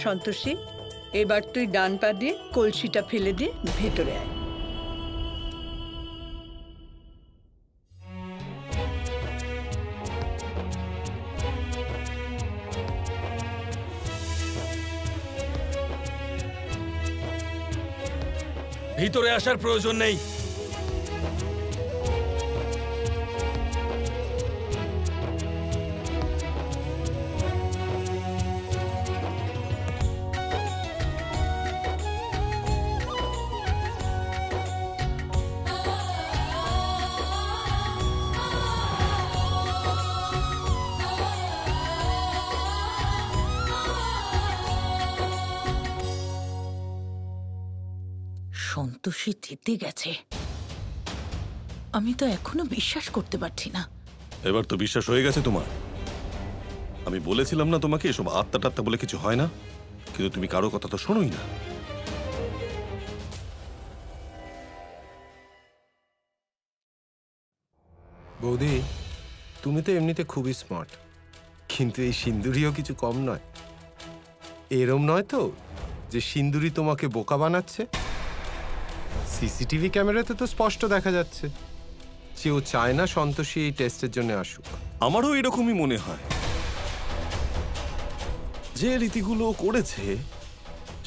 সন্তোষী, এবার তুই ডান পা দিয়ে কলসিটা ফেলে দিয়ে ভেতরে আয়। ভিতরে আসার প্রয়োজন নেই। সন্তোষী জিতে গেছে। আমি তো এখনো বিশ্বাস করতে পারছি না। এবার তো বিশ্বাস হয়ে গেছে তোমার। আমি বলেছিলাম না তোমাকে এসব আত্মা টাত্তা বলে কিছু হয় না, কিন্তু তুমি কারো কথা তো শোনোই না। বৌদি, তুমি তো এমনিতে খুবই স্মার্ট, কিন্তু এই সিন্দুরিও কিছু কম নয়। এরম নয় তো যে সিন্দুরি তোমাকে বোকা বানাচ্ছে? সিসিটিভি ক্যামেরাতে তো স্পষ্ট দেখা যাচ্ছে যে ও চায় না সন্তোষী এই টেস্টের জন্য আসুক। আমারও এরকমই মনে হয়। যে রীতিগুলো করেছে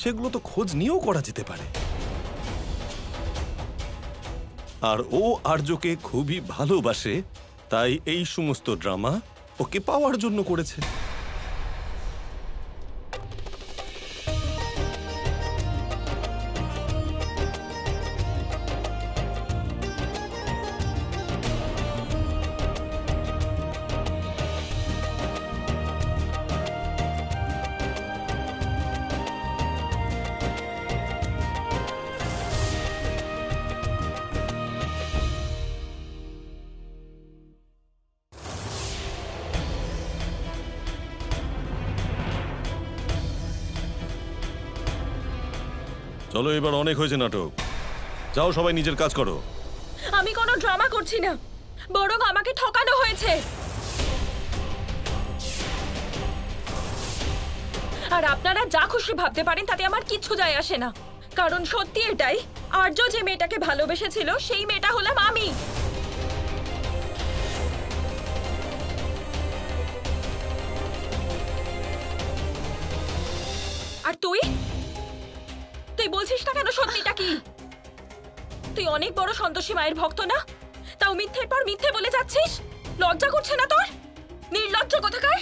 সেগুলো তো খোঁজ নিয়েও করা যেতে পারে। আর ও আর্যকে খুবই ভালোবাসে, তাই এই সমস্ত ড্রামা ওকে পাওয়ার জন্য করেছে। চলো, এবার অনেক হয়েছে নাটক। যাও, সবাই নিজের কাজ করো। আমি কোনো ড্রামা করছি না, বরং আমাকে ঠকানো হয়েছে। আর আপনারা যা খুশি ভাবতে পারেন, তাতে আমার কিচ্ছু যায় আসে না। কারণ সত্যি এটাই, আর্য যে মেয়েটাকে ভালোবেসেছিল সেই মেয়েটা হলাম আমি। আর তুই তুই বলছিস না কেন সত্যিটা কি? তুই অনেক বড় সন্তোষী মায়ের ভক্ত না? তাও মিথ্যের পর মিথ্যে বলে যাচ্ছিস। লজ্জা করছে না তোর? নির্লজ্জ কোথাকার!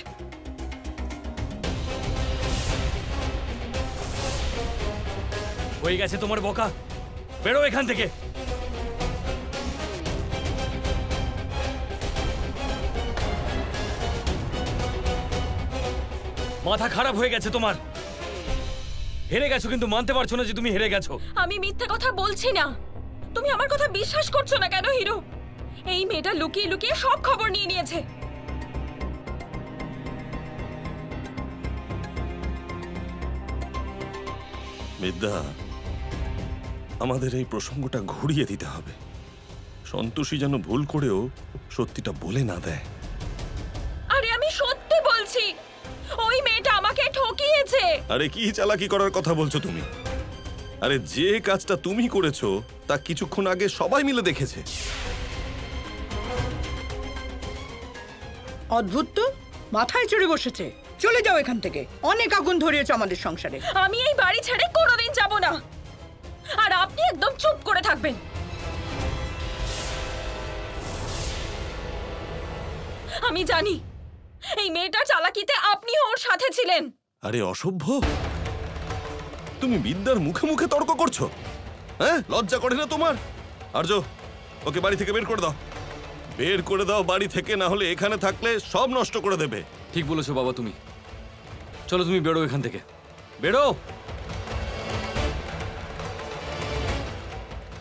হয়ে গেছে তোমার বকা, বেরো এখান থেকে। মাথা খারাপ হয়ে গেছে তোমার। হেরে গেছো, কিন্তু মানতে পারছো না যে তুমি হেরে গেছো। আমি মিথ্যে কথা বলছি না। তুমি আমার কথা বিশ্বাস করছো না কেন হিরো? এই মেয়েটা লুকিয়ে লুকিয়ে সব খবর নিয়ে নিয়েছে। বিদ্যা, আমাদের এই প্রসঙ্গটা ঘুরিয়ে দিতে হবে। সন্তোষী যেন ভুল করেও সত্যিটা বলে না দেয়। আরে আমি সত্যি বলছি, ওই মেয়েটা আমাকে ঠকিয়েছে। আরে কি চালাকি করার কথা বলছো তুমি? আরে যে কাজটা তুমি করেছো তা কিছুক্ষণ আগে সবাই মিলে দেখেছে। অদ্ভুত তো, মাথায় চড়ে বসেছে। চলে যাও এখান থেকে, অনেক আগুন ধরিয়েছে আমাদের সংসারে। আমি এই বাড়ি ছেড়ে কোনোদিন যাব না, আর আপনি একদম চুপ করে থাকবেন। আমি জানি এই মেয়েটার চালাকিতে আপনিও ওর সাথে ছিলেন। আরে অসভ্য, তুমি বিদ্যার মুখে মুখে তর্ক করছো? হ্যাঁ, লজ্জা করে না তোমার? আর্য, ওকে বাড়ি থেকে বের করে দাও। বের করে দাও বাড়ি থেকে, না হলে এখানে থাকলে সব নষ্ট করে দেবে। ঠিক বলেছো বাবা তুমি। চলো তুমি বেরো এখান থেকে, বেরো।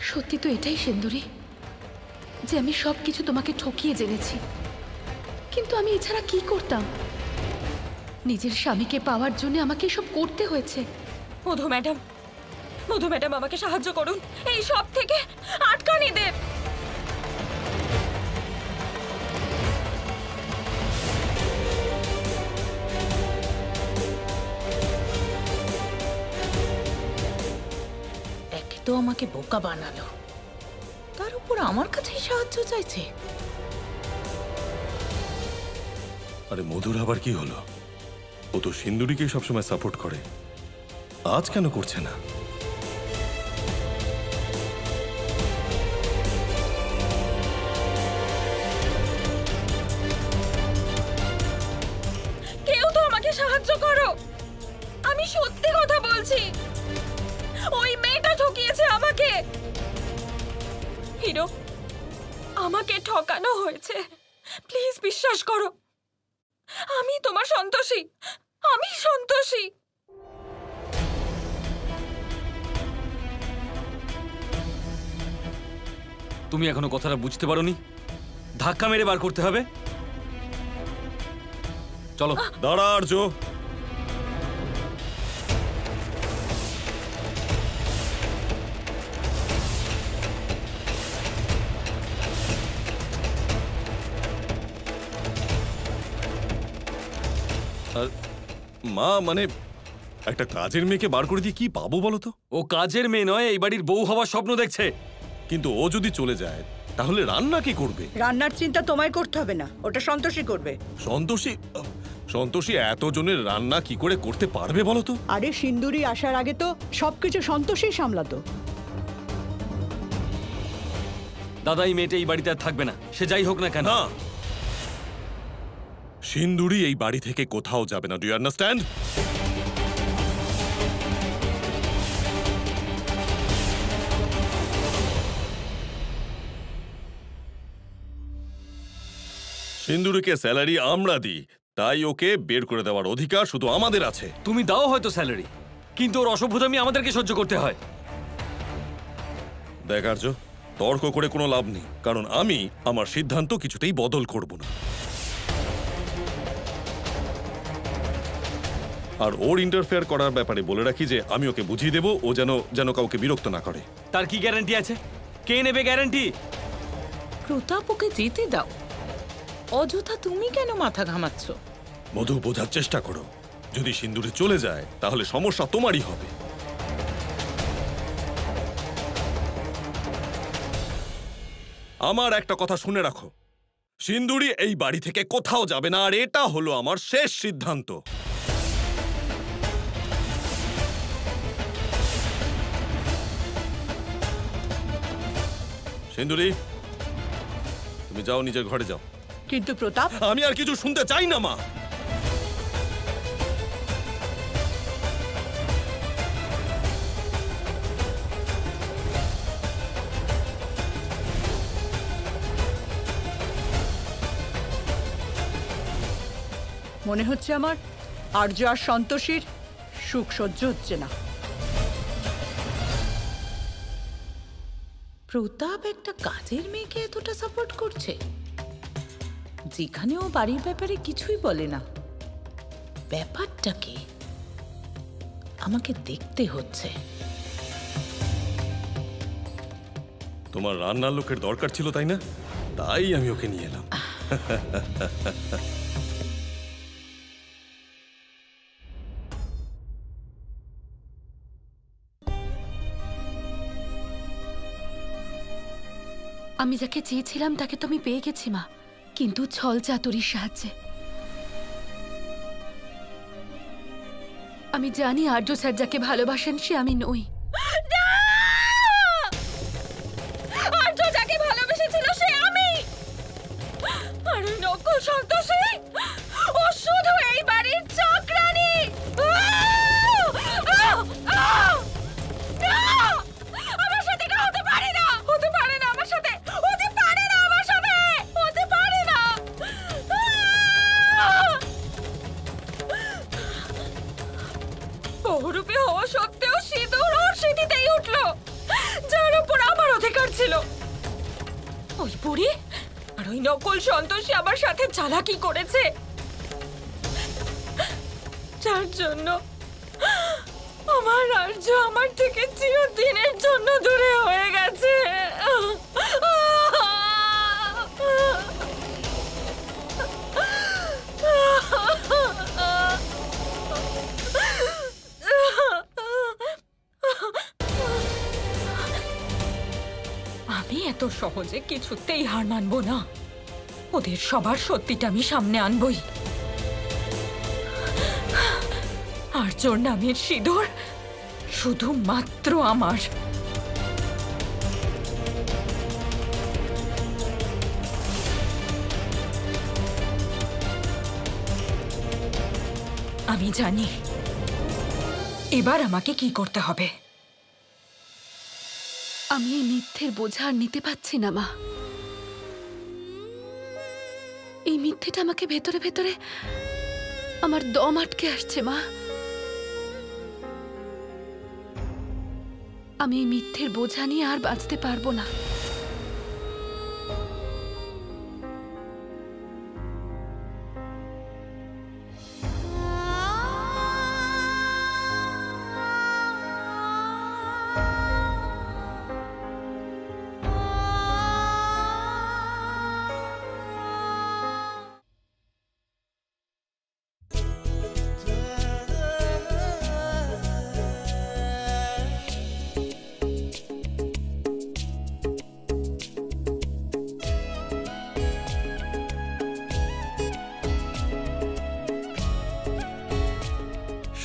সত্যি তো এটাই সিন্দুরি, যে আমি সবকিছু তোমাকে ঠকিয়ে জেনেছি। কিন্তু আমি এছাড়া কি করতাম? নিজের স্বামীকে পাওয়ার জন্য আমাকে এসব করতে হয়েছে। মধু ম্যাডাম আমাকে সাহায্য করুন, এই সব থেকে আটকানি দেন। এত আমাকে বোকা বানালো, তার উপর আমার কাছেই সাহায্য চাইছে। আরে মধুর আবার কি হলো? ও তো সিন্দুরিকে সবসময় সাপোর্ট করে, আজ কেন করছে না? কেউ তো আমাকে সাহায্য করো, আমি সত্যি কথা বলছি। ওই মেয়েটা ঠকিয়েছে আমাকে। হিরো, আমাকে ঠকানো হয়েছে, প্লিজ বিশ্বাস করো। আমি তোমার সন্তোষী, আমি সন্তোষী। তুমি এখনো কথাটা বুঝতে পারোনি? ধাক্কা মেরে বার করতে হবে। চলো। দাঁড়া আর্য, মা মানে একটা কাজের মেয়েকে বার করে দিয়ে কি পাবো বলো তো? ও কাজের মেয়ে নয়, এই বাড়ির বউ হওয়ার স্বপ্ন দেখছে। কিন্তু ও যদি চলে যায় তাহলে রান্না কি করবে? রান্নার চিন্তা তোমায় করতে হবে না, ওটা সন্তোষী করবে। সন্তোষী? সন্তোষী এতজনের রান্না কি করে করতে পারবে বলো তো? আরে সিন্দুরি আসার আগে তো সবকিছু সন্তোষী সামলাতো। দাদা, এই মেয়েটা এই বাড়িতে আর থাকবে না, সে যাই হোক না কেন। না, সিন্দুরি এই বাড়ি থেকে কোথাও যাবে না। Do you understand? সিন্দুরিকে স্যালারি আমরা দিই, তাই ওকে বের করে দেওয়ার অধিকার শুধু আমাদের আছে। তুমি দাও হয়তো স্যালারি, কিন্তু ওর অসভ্যতামি আমাদেরকে সহ্য করতে হয়। দেখ আর্য, তর্ক করে কোনো লাভ নেই, কারণ আমি আমার সিদ্ধান্ত কিছুতেই বদল করব না। আর ওর ইন্টারফেয়ার করার ব্যাপারে বলে রাখি যে আমি ওকে বুঝিয়ে দেব, ও যেন কাউকে বিরক্ত না করে। তার কি গ্যারান্টি আছে? কে নেবে গ্যারান্টি? প্রতাপ ওকে যেতে দাও, অযথা তুমি কেন মাথা ঘামাচ্ছ? মধু, বোঝার চেষ্টা করো, যদি সিন্দুরে চলে যায় তাহলে সমস্যা তোমারই হবে। আমার একটা কথা শুনে রাখো, সিন্দুরি এই বাড়ি থেকে কোথাও যাবে না, আর এটা হলো আমার শেষ সিদ্ধান্ত। সিন্দুরি, তুমি যাও, নিজের ঘরে যাও। কিন্তু প্রতাপ, আমি আর কিছু শুনতে চাই না মা। মনে হচ্ছে আমার আর্য আর সন্তোষীর সুখ সহ্য হচ্ছে না। প্রতাপ একটা কাজের মেয়েকে এতটা সাপোর্ট করছে, যেখানে ও বাড়ির ব্যাপারে কিছুই বলে না। ব্যাপারটা কি আমাকে দেখতে হচ্ছে। তোমার রান্নার লোকের দরকার ছিল তাই না? তাই আমি ওকে নিয়ে এলাম। আমি যাকে চেয়েছিলাম তাকে তো আমি পেয়ে গেছি মা, কিন্তু ছল চাতুরির সাহায্যে। আমি জানি আর্য স্যার যাকে ভালোবাসেন সে আমি নই। আর্য যাকে ভালোবেসেছিল সে আমি। আর ওই নকল সন্তোষী, ও শুধু এই বাড়ির চাকরানি। আমার সাথে এটা হতে পারে না, হতে পারে না আমার সাথে, হতে পারে না আমার সাথে, হতে পারে না। বহুরূপী হওয়া সত্ত্বেও সিঁদুর ওর স্মৃতিতেই উঠলো, যার উপর আমার অধিকার ছিল। ওই বুড়ি আর ওই নকল সন্তোষী আমার সাথে চালাকি করেছে, যার জন্য আমার আর্য আমার থেকে চিরদিনের জন্য দূরে হয়ে গেছে। এত সহজে কিছুতেই হার মানবো না। ওদের সবার সত্যিটা আমি সামনে আনবই। আর্যর নামের সিঁদুর শুধুমাত্র আমার। আমি জানি এবার আমাকে কি করতে হবে। আমি এই মিথ্যের বোঝা আর নিতে পারছি না মা। এই মিথ্যেটা আমাকে ভেতরে ভেতরে আমার দম আটকে আসছে মা। আমি এই মিথ্যের বোঝা নিয়ে আর বাঁচতে পারবো না।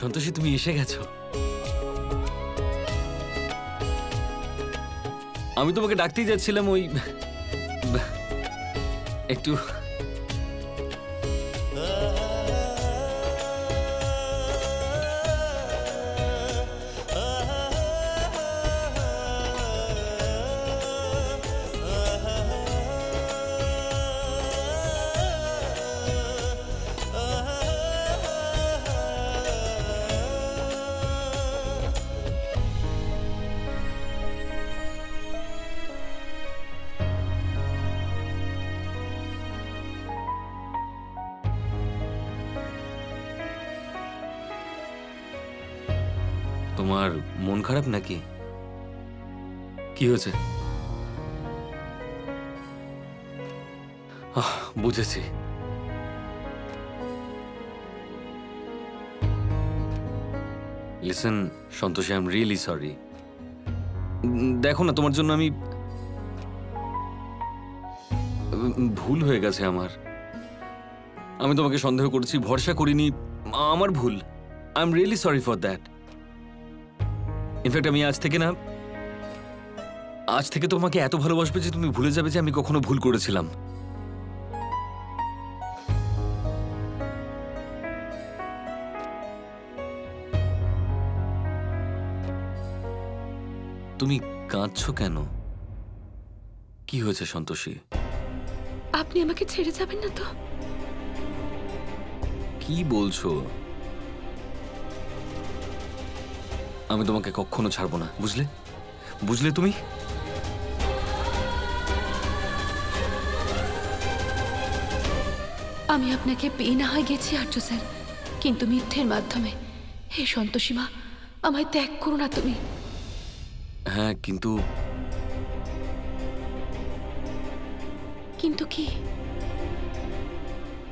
সন্তোষী, তুমি এসে গেছো। আমি তোমাকে ডাকতেই যাচ্ছিলাম, ওই একটু তোমার মন খারাপ নাকি? কি হয়েছে? বুঝেছি। Listen Santoshi, I am really sorry. দেখো না, তোমার জন্য আমি ভুল হয়ে গেছে আমার। আমি তোমাকে সন্দেহ করেছি, ভরসা করিনি, আমার ভুল। I am really sorry for that. In fact আমি আজ থেকে তোমাকে এত ভালোবাসবে যে তুমি ভুলে যাবে যে আমি কখনো ভুল করেছিলাম। তুমি কাঁদছো কেন? কি হয়েছে সন্তোষী? আপনি আমাকে ছেড়ে যাবেন না তো? কি বলছো? আমি তোমাকে কখনো ছাড়বো না, বুঝলে? বুঝলে তুমি? আমি আপনাকে পেয়ে না হয় গেছি আর্য স্যার, কিন্তু মিথ্যের মাধ্যমে। হে সন্তোষী মা, আমায় ত্যাগ করো না তুমি। হ্যাঁ, কিন্তু কিন্তু কি?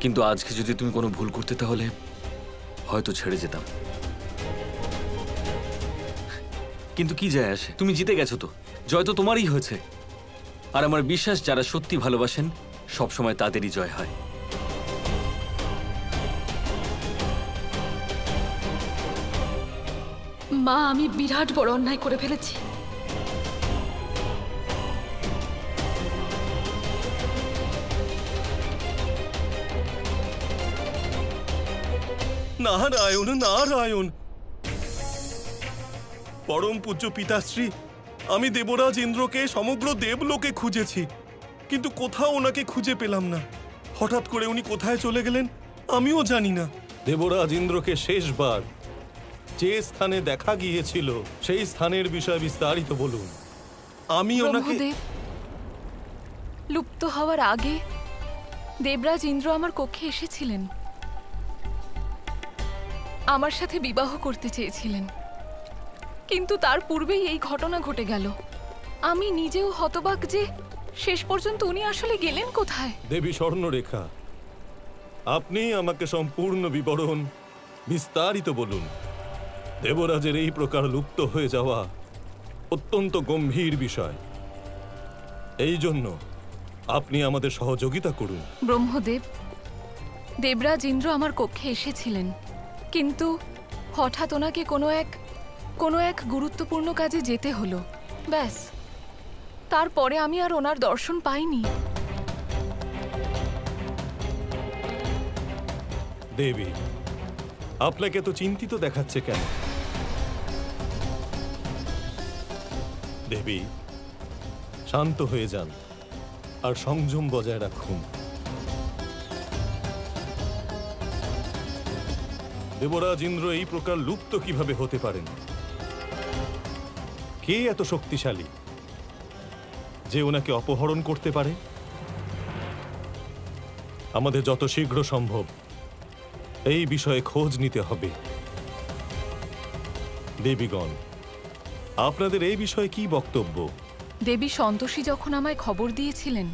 কিন্তু আজকে যদি তুমি কোনো ভুল করতে তাহলে হয়তো ছেড়ে যেতাম। কিন্তু কি যায় আসে? তুমি জিতে গেছো তো, জয় তো তোমারই হয়েছে। আর আমার বিশ্বাস যারা সত্যি ভালোবাসেন সবসময় তাদেরই জয় হয়। মা, আমি বিরাট বড় অন্যায় করে ফেলেছি। নারায়ণ নারায়ণ। পরম পূজ্য পিতাশ্রী, আমি দেবরাজ ইন্দ্রকে সমগ্র দেবলোকে খুঁজেছি, কিন্তু কোথাও ওনাকে খুঁজে পেলাম না। হঠাৎ করে উনি কোথায় চলে গেলেন আমিও জানি না। দেবরাজ ইন্দ্রকে শেষবার যে স্থানে দেখা গিয়েছিল সেই স্থানের বিষয়ে বিস্তারিত বলুন। আমি ওনাকে লুপ্ত হওয়ার আগে দেবরাজ ইন্দ্র আমার কক্ষে এসেছিলেন, আমার সাথে বিবাহ করতে চেয়েছিলেন, কিন্তু তার পূর্বেই এই ঘটনা ঘটে গেল। আমি নিজেও হতবাক যে শেষ পর্যন্ত উনি আসলে গেলেন কোথায়। দেবী স্বর্ণরেখা, আপনি আমাকে সম্পূর্ণ বিবরণ বিস্তারিত বলুন। দেবরাজের এই প্রকার লুপ্ত হয়ে যাওয়া অত্যন্ত গম্ভীর বিষয়। এই জন্য আপনি আমাদের সহযোগিতা করুন। ব্রহ্মদেব, দেবরাজ ইন্দ্র আমার কক্ষে এসেছিলেন, কিন্তু হঠাৎ ওনাকে কোনো এক গুরুত্বপূর্ণ কাজে যেতে হলো, ব্যাস। তারপরে আমি আর ওনার দর্শন পাইনি। দেবী, আপনাকে তো চিন্তিত দেখাচ্ছে কেন? দেবী, শান্ত হয়ে যান আর সংযম বজায় রাখুন। দেবরাজ ইন্দ্র এই প্রকার লুপ্ত কিভাবে হতে পারেন? কে এত শক্তিশালী যে ওনাকে অপহরণ করতে পারে? আমাদের যত শীঘ্র সম্ভব এই বিষয়ে খোঁজ নিতে হবে। দেবীগণ, আপনাদের এই বিষয়ে কি বক্তব্য? দেবী সন্তোষী যখন আমায় খবর দিয়েছিলেন,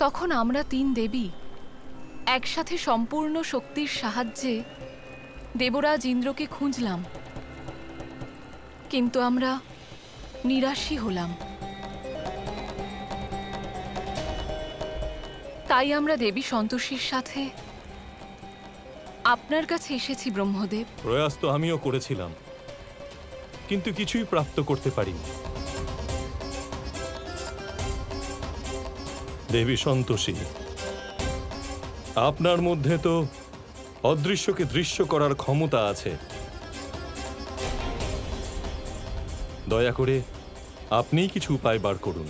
তখন আমরা 3 দেবী একসাথে সম্পূর্ণ শক্তির সাহায্যে দেবরাজ ইন্দ্রকে খুঁজলাম, কিন্তু আমরা নিরাশই হলাম। তাই আমরা দেবী সন্তোষীর সাথে আপনার কাছে এসেছি ব্রহ্মদেব। প্রয়াস তো আমিও করেছিলাম, কিন্তু কিছুই প্রাপ্ত করতে পারিনি। দেবী সন্তোষী, আপনার মধ্যে তো অদৃশ্যকে দৃশ্য করার ক্ষমতা আছে। দয়া করে আপনিই কিছু উপায় বার করুন,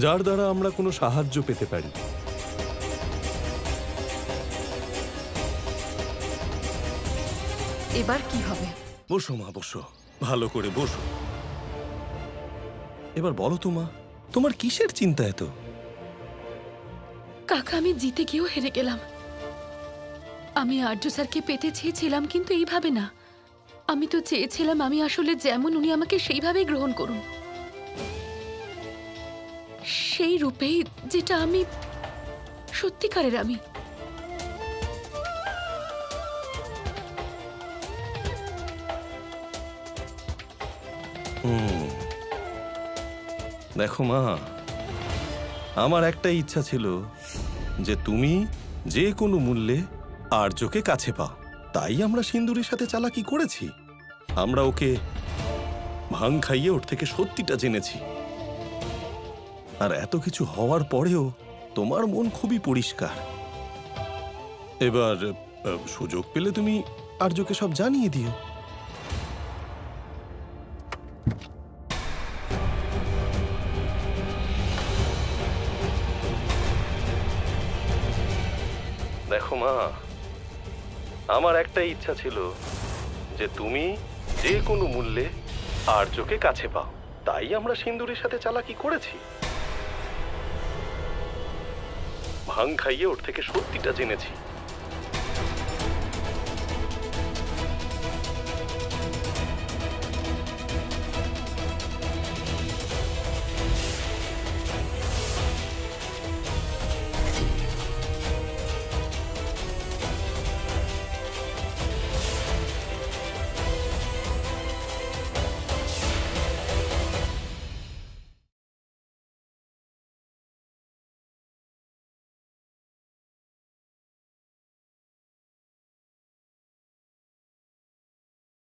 যার দ্বারা আমরা কোনো সাহায্য পেতে পারি। এবার কি হবে? বসো মা, বসো, ভালো করে বসো। এবার বলো তো মা, তোমার কিসের চিন্তা এত? কাকা, আমি জিতে গিয়েও হেরে গেলাম। আমি আর্য স্যারকে পেতে চেয়েছিলাম, কিন্তু এইভাবে না। আমি তো চেয়েছিলাম আমি আসলে যেমন, উনি আমাকে সেইভাবেই গ্রহণ করুন, সেই রূপেই যেটা আমি সত্যিকারের আমি। দেখো মা, আমার একটাই ইচ্ছা ছিল যে তুমি যে কোনো মূল্যে আর্যকে কাছে পাও। তাই আমরা সিন্দুরের সাথে চালাকি করেছি। আমরা ওকে ভাং খাইয়ে ওর থেকে সত্যিটা জেনেছি। আর এত কিছু হওয়ার পরেও তোমার মন খুবই পরিষ্কার। এবার সুযোগ পেলে তুমি আর্যকে সব জানিয়ে দিও। দেখো মা, আমার একটাই ইচ্ছা ছিল যে তুমি যে কোনো মূল্যে আর্যকে কাছে পাও। তাই আমরা সিন্দুরের সাথে চালাকি করেছি। ভাং খাইয়ে ওর থেকে সত্যিটা জেনেছি।